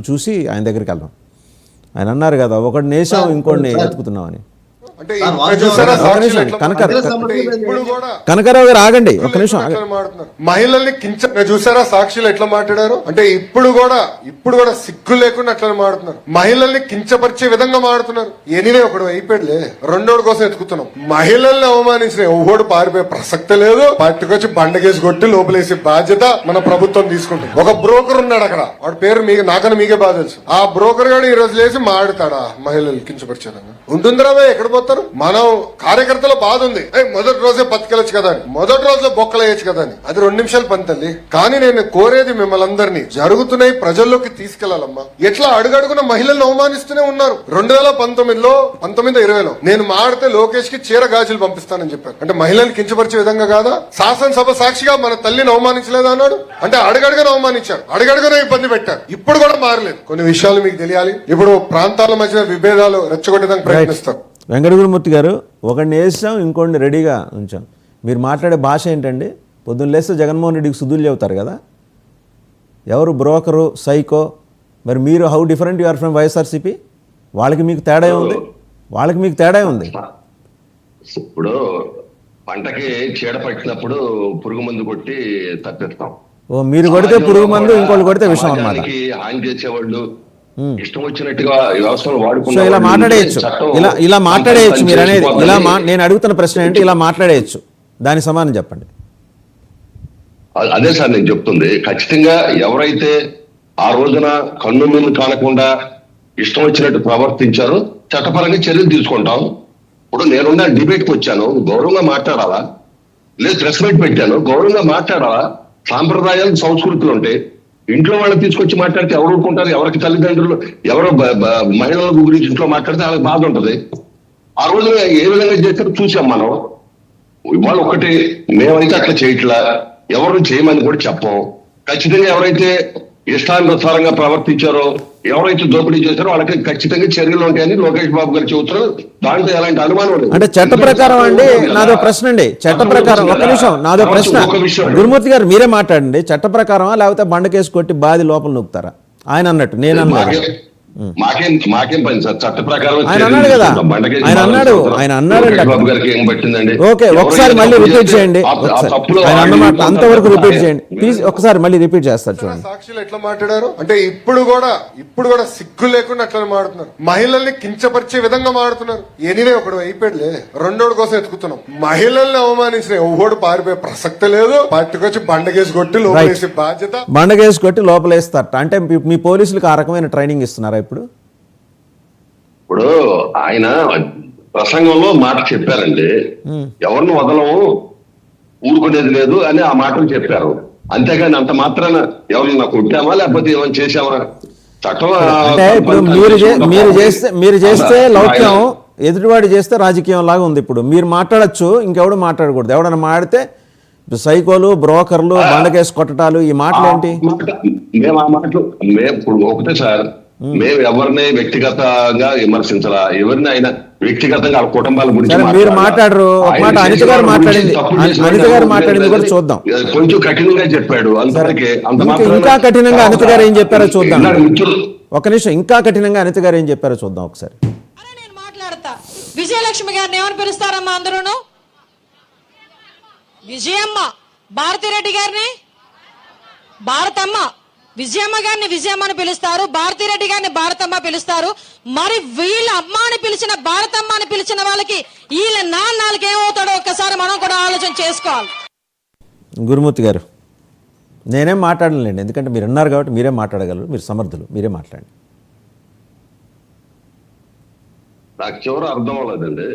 చూసి ఆయన దగ్గరికి వెళ్దాం. ఆయన అన్నారు కదా, ఒకటి నేసాం ఇంకోటిని ఎత్తుకుతున్నామని. కనకరావు గారు ఆగండి ఒక్క నిమిషం. మహిళల్ని చూసారా సాక్షులు ఎట్లా మాట్లాడారు అంటే ఇప్పుడు కూడా సిగ్గు లేకుండా అట్లా మాడుతున్నారు. మహిళల్ని కించపరిచే విధంగా మాడుతున్నారు. ఎనివే ఒకడు అయిపోయాడులే, రెండోడు కోసం ఎత్తుకుతున్నాం. మహిళల్ని అవమానించిన ఎవడు పారిపోయే ప్రసక్తే లేదు. పట్టుకొచ్చి బండగేసి కొట్టి లోపలేసే బాధ్యత మన ప్రభుత్వం తీసుకుంటుంది. ఒక బ్రోకర్ ఉన్నాడు అక్కడ, వాడి పేరు నాకన్నా మీకే బాగా తెలుసు. ఆ బ్రోకర్ గారు ఈ రోజు లేచి మాడుతాడా మహిళలు కించపరిచే విధంగా ఉంటుందిరా? ఎక్కడ పోతారు? మనం కార్యకర్తల బాధ ఉంది, మొదటి రోజే బతికెళ్ళచ్చు కదా అని, మొదటి రోజులో బొక్కలేయచ్చు కదా అని. అది 2 నిమిషాలు పని తల్లి. కానీ నేను కోరేది మిమ్మల్ని అందరినీ జరుగుతున్నాయి ప్రజల్లోకి తీసుకెళ్లాలమ్మా. ఎట్లా అడుగడుగున మహిళలను అవమానిస్తూనే ఉన్నారు. 2019లో 2020లో నేను మాడితే లోకేష్ కి చీర గాజులు పంపిస్తానని చెప్పాను. అంటే మహిళలను కించపరిచే విధంగా కాదా? శాసనసభ సాక్షిగా మన తల్లిని అవమానించలేదా అన్నాడు. అంటే అడుగడుగున అవమానించారు, అడుగడుగున ఇబ్బంది పెట్టారు. ఇప్పుడు కూడా మారలేదు. కొన్ని విషయాలు మీకు తెలియాలి. ఇప్పుడు ప్రాంతాల మధ్య విభేదాలు రెచ్చగొట్టడానికి ప్రయత్నిస్తారు. వెంకటగురుమూర్తి గారు, ఒకడిని వేసాం ఇంకోటిని రెడీగా ఉంచాం. మీరు మాట్లాడే భాష ఏంటండి? పొద్దున్న లేస్తే జగన్మోహన్ రెడ్డికి సుధులు చెబుతారు కదా, ఎవరు బ్రోకరు సైకో. మరి మీరు how different you are from YSRCP? వాళ్ళకి మీకు తేడా ఉంది, వాళ్ళకి మీకు తేడా ఉంది. ఇప్పుడు పంటకి చీడ పట్టినప్పుడు పురుగు మందు కొట్టి తప్పిస్తాం. ఓ, మీరు కొడితే పురుగు మందు, ఇంకోళ్ళు కొడితే విషం అన్నమాట. హాని చేసేవాళ్ళు ఇష్టం వచ్చినట్టుగా వ్యవస్థను వాడుకుంటూ ఇలా మాట్లాడేయచ్చు, ఇలా మాట్లాడేయచ్చు. మీరు అనేది నేను అడుగుతున్న ప్రశ్న ఏంటి? ఇలా మాట్లాడేయచ్చు, దాని సమానం చెప్పండి. అదే సార్ నేను చెప్తుంది. ఖచ్చితంగా ఎవరైతే ఆ రోజున కన్ను మిన్ను కానకుండా ఇష్టం వచ్చినట్టు ప్రవర్తించారో చట్టపరంగా చర్యలు తీసుకుంటాం. ఇప్పుడు నేనున్న డిబేట్కి వచ్చాను, గౌరవంగా మాట్లాడాలా? లేదు ప్రెస్ మీట్ పెట్టాను, గౌరవంగా మాట్లాడాలా? సాంప్రదాయాలు సంస్కృతులు ఉంటాయి. ఇంట్లో వాళ్ళని తీసుకొచ్చి మాట్లాడితే ఎవరు ఊరుకుంటారు? ఎవరికి తల్లిదండ్రులు ఎవరో మహిళల గురించి ఇంట్లో మాట్లాడితే వాళ్ళకి బాధ ఉంటుంది. ఆ రోజు ఏ విధంగా చేస్తారో చూసాం మనం. ఇవాళ ఒకటి మేమైతే అట్లా చేయట్లా, ఎవరు చేయమని కూడా చెప్పం. ఖచ్చితంగా ఎవరైతే ఇష్టానుసారంగా ప్రవర్తించారో, ఎవరైతే దోపిడీ చేశారో వాళ్ళకి ఖచ్చితంగా చర్యలు ఉంటాయని లోకేష్ బాబు గారు చెబుతారు. దాంట్లో ఎలాంటి అనుమానం లేదు. అంటే చట్ట ప్రకారం అండి, నాదో ప్రశ్న అండి. చట్ట ప్రకారం ఒక్క నిమిషం, నాదో ప్రశ్న. గురుమూర్తి గారు మీరే మాట్లాడండి. చట్ట ప్రకారమా లేకపోతే బండకేసి కొట్టి బాధి లోపల నొక్కుతారా? ఆయన అన్నట్టు నేను అన్నాను. మాకేం పని సార్, చట్ట ప్రకారం ఆయన అన్నాడు కదా, ఆయన అన్నాడండి. ఓకే, ఒకసారి మళ్ళీ రిపీట్ చేయండి. ఆయన అన్నమాట అంతవరకు రిపీట్ చేయండి ప్లీజ్. ఒకసారి మళ్ళీ రిపీట్ చేస్తారు చూడండి. సాక్షులు ఎట్లా మాట్లాడారు అంటే ఇప్పుడు కూడా సిగ్గు లేకుండా అట్లా మాడుతున్నారు. మహిళల్ని కించపరిచే విధంగా మాడుతున్నారు. ఎనివే ఒకడు అయిపోయాడులే, రెండోడు కోసం ఎత్తుకుతున్నాం. మహిళల్ని అవమానించిన ఎవడు పారిపోయే ప్రసక్తే లేదు. పట్టుకొచ్చి బండగేసి కొట్టి లోపలేసే బాధ్యత, బండగేసి కొట్టి లోపలేస్తారట. అంటే మీ పోలీసులకు ఆ రకమైన ట్రైనింగ్ ఇస్తున్నారా? ఇప్పుడు ఆయన ప్రసంగంలో మాట చెప్పారండి, ఎవరిని వదలము, ఊరుకునేది లేదు అని ఆ మాటలు చెప్పారు. అంతేగాని అంత మాత్రాన ఎవరన్నా కొట్టామా లేకపోతే ఏమైనా చేశామా? చట్టం అంటే ఇప్పుడు మీరు చేస్తే లౌక్యం, ఎదుటివాడు చేస్తే రాజకీయం లాగా ఉంది. ఇప్పుడు మీరు మాట్లాడచ్చు, ఇంకెవడు మాట్లాడకూడదు. ఎవడన్నా మాడితే సైకోలు, బ్రోకర్లు, బండకేసి కొట్టడాలు, ఈ మాటలు ఏంటి? మేము ఆ మాటలు ఇప్పుడు ఒకటే సార్, మేము ఎవరిని వ్యక్తిగతంగా విమర్శించాలా, ఎవరిని అయినా వ్యక్తిగతంగా కుటుంబాల గురించి మీరు మాట్లాడరు. ఒక మాట అనిత గారు మాట్లాడింది కూడా చూద్దాం. కొంచెం కఠినంగా చెప్పాడు అంతవరకే. ఇంకా కఠినంగా అనిత గారు ఏం చెప్పారో చూద్దాం. ఒక నిమిషం, ఇంకా కఠినంగా అనిత గారు ఏం చెప్పారో చూద్దాం ఒకసారి. నేను మాట్లాడతా. విజయలక్ష్మి గారిని ఏమని పిలుస్తారమ్మా అందరూను? విజయమ్మ. భారతిరెడ్డి గారిని భారతమ్మ. విజయమ్మ గారిని విజయమ్మ అని పిలుస్తారు, భారతిరెడ్డి గారిని భారతమ్మ పిలుస్తారు. మరి వీళ్ళ అమ్మ అని పిలిచిన, భారతమ్మ అని పిలిచిన వాళ్ళకి వీళ్ళ నాన్నకి ఏమవుతాడో ఒక్కసారి మనం కూడా ఆలోచన చేసుకోవాలి. గురుమూర్తి గారు, నేనేం మాట్లాడలేండి, ఎందుకంటే మీరు అన్నారు కాబట్టి మీరే మాట్లాడగలరు, మీరు సమర్థులు, మీరే మాట్లాడండి. నాకు చివరి అర్థం అవ్వలేదండి.